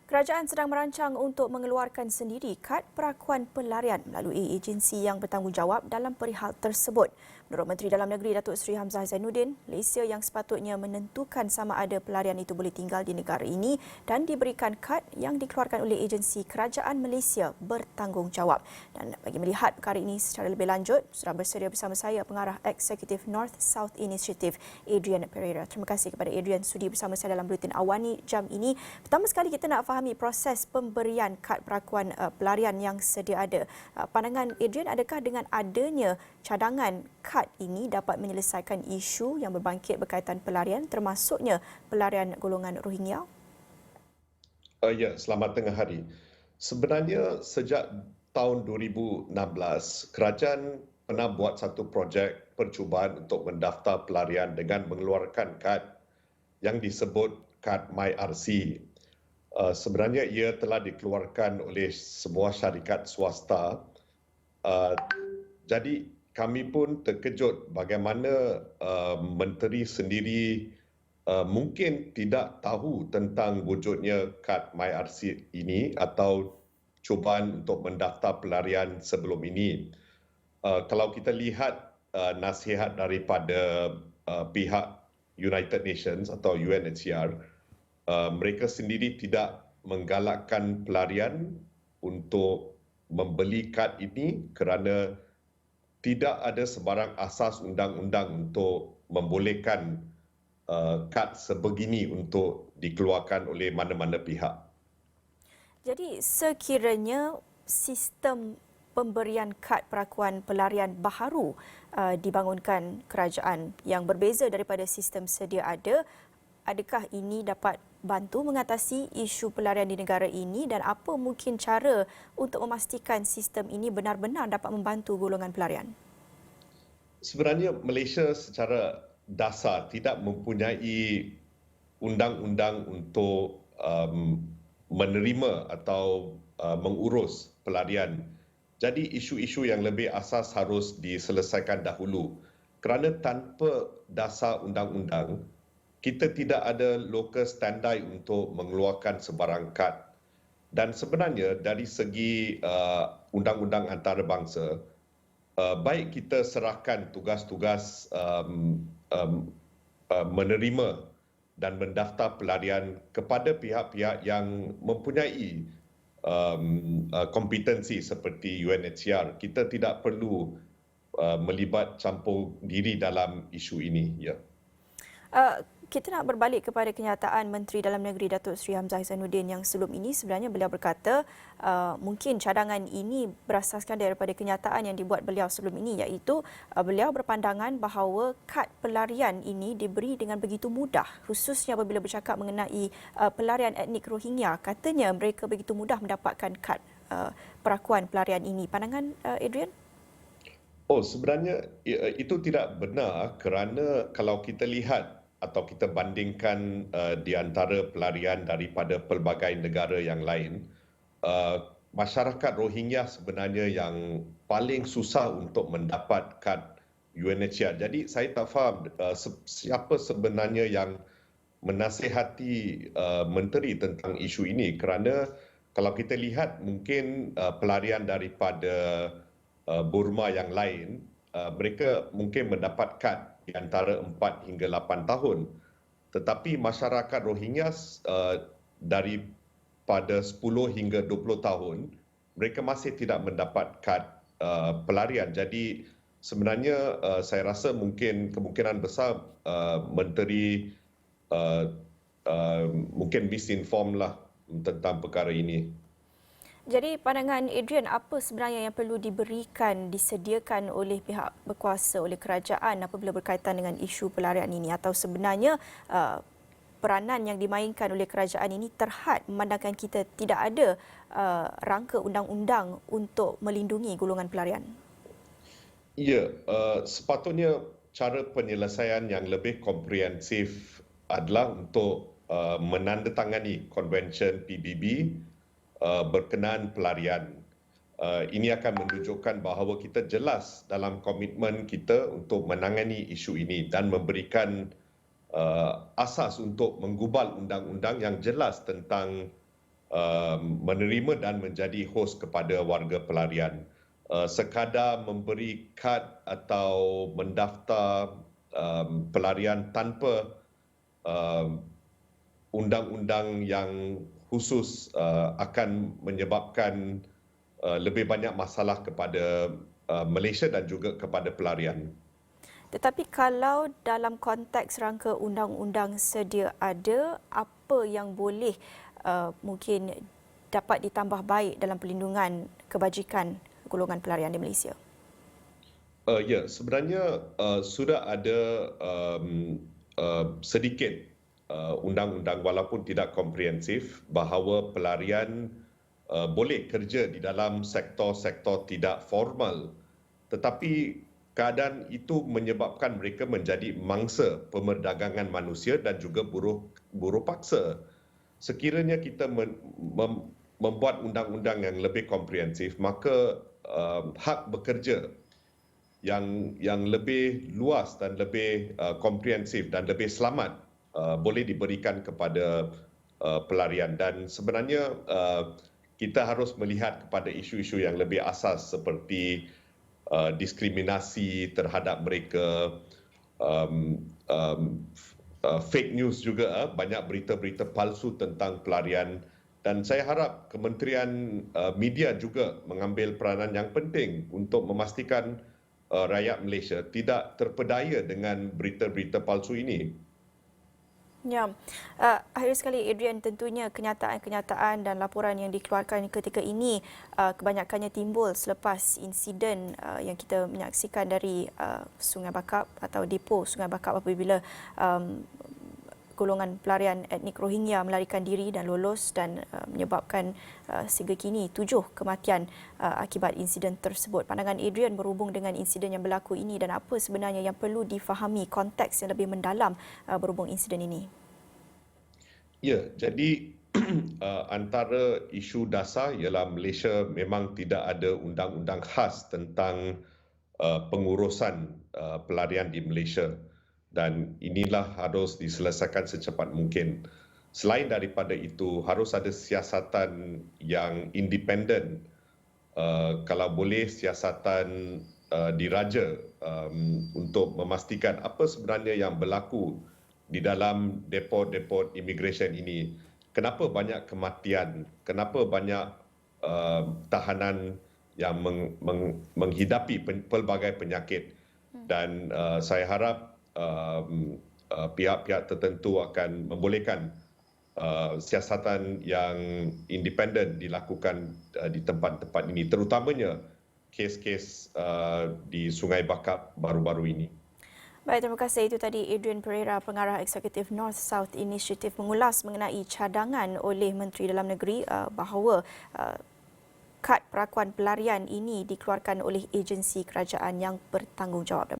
Kerajaan sedang merancang untuk mengeluarkan sendiri kad perakuan pelarian melalui agensi yang bertanggungjawab dalam perihal tersebut. Menurut Menteri Dalam Negeri Datuk Seri Hamzah Zainuddin, Malaysia yang sepatutnya menentukan sama ada pelarian itu boleh tinggal di negara ini dan diberikan kad yang dikeluarkan oleh agensi Kerajaan Malaysia bertanggungjawab. Dan bagi melihat perkara ini secara lebih lanjut, sudah bersedia bersama saya Pengarah Eksekutif North South Initiative, Adrian Pereira. Terima kasih kepada Adrian sudi bersama saya dalam Buletin Awani jam ini. Pertama sekali kita nak fahami proses pemberian kad perakuan pelarian yang sedia ada. Pandangan Adrian, adakah dengan adanya cadangan kad ini dapat menyelesaikan isu yang berbangkit berkaitan pelarian termasuknya pelarian golongan Rohingya? Ya, selamat tengah hari. Sebenarnya sejak tahun 2016, kerajaan pernah buat satu projek percubaan untuk mendaftar pelarian dengan mengeluarkan kad yang disebut kad MyRC. Sebenarnya ia telah dikeluarkan oleh sebuah syarikat swasta. Jadi kami pun terkejut bagaimana menteri sendiri mungkin tidak tahu tentang wujudnya kad MyRC ini atau cubaan untuk mendaftar pelarian sebelum ini. Kalau kita lihat nasihat daripada pihak United Nations atau UNHCR, mereka sendiri tidak menggalakkan pelarian untuk membeli kad ini kerana tidak ada sebarang asas undang-undang untuk membolehkan kad sebegini untuk dikeluarkan oleh mana-mana pihak. Jadi sekiranya sistem pemberian kad perakuan pelarian baharu dibangunkan kerajaan yang berbeza daripada sistem sedia ada, adakah ini dapat bantu mengatasi isu pelarian di negara ini dan apa mungkin cara untuk memastikan sistem ini benar-benar dapat membantu golongan pelarian? Sebenarnya Malaysia secara dasar tidak mempunyai undang-undang untuk menerima atau mengurus pelarian. Jadi isu-isu yang lebih asas harus diselesaikan dahulu. Kerana tanpa dasar undang-undang, kita tidak ada local standard untuk mengeluarkan sebarang kad. Dan sebenarnya dari segi undang-undang antarabangsa, baik kita serahkan tugas-tugas menerima dan mendaftar pelarian kepada pihak-pihak yang mempunyai kompetensi seperti UNHCR. Kita tidak perlu melibat campur diri dalam isu ini. Ya. Kita nak berbalik kepada kenyataan Menteri Dalam Negeri Datuk Seri Hamzah Zainuddin yang sebelum ini sebenarnya beliau berkata mungkin cadangan ini berasaskan daripada kenyataan yang dibuat beliau sebelum ini, iaitu beliau berpandangan bahawa kad pelarian ini diberi dengan begitu mudah, khususnya apabila bercakap mengenai pelarian etnik Rohingya. Katanya mereka begitu mudah mendapatkan kad perakuan pelarian ini. Pandangan Adrian? Sebenarnya itu tidak benar kerana kalau kita lihat atau kita bandingkan di antara pelarian daripada pelbagai negara yang lain, masyarakat Rohingya sebenarnya yang paling susah untuk mendapat kad UNHCR. Jadi saya tak faham siapa sebenarnya yang menasihati menteri tentang isu ini kerana kalau kita lihat mungkin pelarian daripada Burma yang lain, mereka mungkin mendapat kad di antara 4 hingga 8 tahun. Tetapi masyarakat Rohingya daripada 10 hingga 20 tahun, mereka masih tidak mendapat kad pelarian. Jadi sebenarnya saya rasa mungkin kemungkinan besar menteri mungkin misinform lah tentang perkara ini. Jadi pandangan Adrian, apa sebenarnya yang perlu diberikan, disediakan oleh pihak berkuasa, oleh kerajaan apabila berkaitan dengan isu pelarian ini? Atau sebenarnya peranan yang dimainkan oleh kerajaan ini terhad memandangkan kita tidak ada rangka undang-undang untuk melindungi golongan pelarian? Ya, sepatutnya cara penyelesaian yang lebih komprehensif adalah untuk menandatangani Konvensyen PBB berkenaan pelarian. Ini akan menunjukkan bahawa kita jelas dalam komitmen kita untuk menangani isu ini dan memberikan asas untuk menggubal undang-undang yang jelas tentang menerima dan menjadi hos kepada warga pelarian. Sekadar memberi kad atau mendaftar pelarian tanpa undang-undang yang khusus akan menyebabkan lebih banyak masalah kepada Malaysia dan juga kepada pelarian. Tetapi kalau dalam konteks rangka undang-undang sedia ada, apa yang boleh mungkin dapat ditambah baik dalam perlindungan kebajikan golongan pelarian di Malaysia? Ya, sebenarnya sudah ada sedikit undang-undang walaupun tidak komprehensif bahawa pelarian boleh kerja di dalam sektor-sektor tidak formal, tetapi keadaan itu menyebabkan mereka menjadi mangsa pemerdagangan manusia dan juga buruh paksa. Sekiranya kita membuat undang-undang yang lebih komprehensif, maka hak bekerja yang lebih luas dan lebih komprehensif dan lebih selamat boleh diberikan kepada pelarian. Dan sebenarnya kita harus melihat kepada isu-isu yang lebih asas seperti diskriminasi terhadap mereka, fake news juga, banyak berita-berita palsu tentang pelarian. Dan saya harap Kementerian Media juga mengambil peranan yang penting untuk memastikan rakyat Malaysia tidak terpedaya dengan berita-berita palsu ini. Ya, akhir sekali Adrian, tentunya kenyataan-kenyataan dan laporan yang dikeluarkan ketika ini kebanyakannya timbul selepas insiden yang kita menyaksikan dari Sungai Bakap atau depo Sungai Bakap apabila golongan pelarian etnik Rohingya melarikan diri dan lolos dan menyebabkan sehingga kini 7 kematian akibat insiden tersebut. Pandangan Adrian berhubung dengan insiden yang berlaku ini dan apa sebenarnya yang perlu difahami konteks yang lebih mendalam berhubung insiden ini? Ya, jadi antara isu dasar ialah Malaysia memang tidak ada undang-undang khas tentang pengurusan pelarian di Malaysia. Dan inilah harus diselesaikan secepat mungkin. Selain daripada itu, harus ada siasatan yang independen. Kalau boleh, siasatan diraja untuk memastikan apa sebenarnya yang berlaku di dalam depot-depot immigration ini. Kenapa banyak kematian? Kenapa banyak tahanan yang menghidapi pelbagai penyakit? Dan saya harap pihak-pihak tertentu akan membolehkan siasatan yang independen dilakukan di tempat-tempat ini, terutamanya kes-kes di Sungai Bakap baru-baru ini. Baik, terima kasih. Itu tadi Adrian Pereira, Pengarah Eksekutif North South Initiative mengulas mengenai cadangan oleh Menteri Dalam Negeri bahawa kad perakuan pelarian ini dikeluarkan oleh agensi kerajaan yang bertanggungjawab.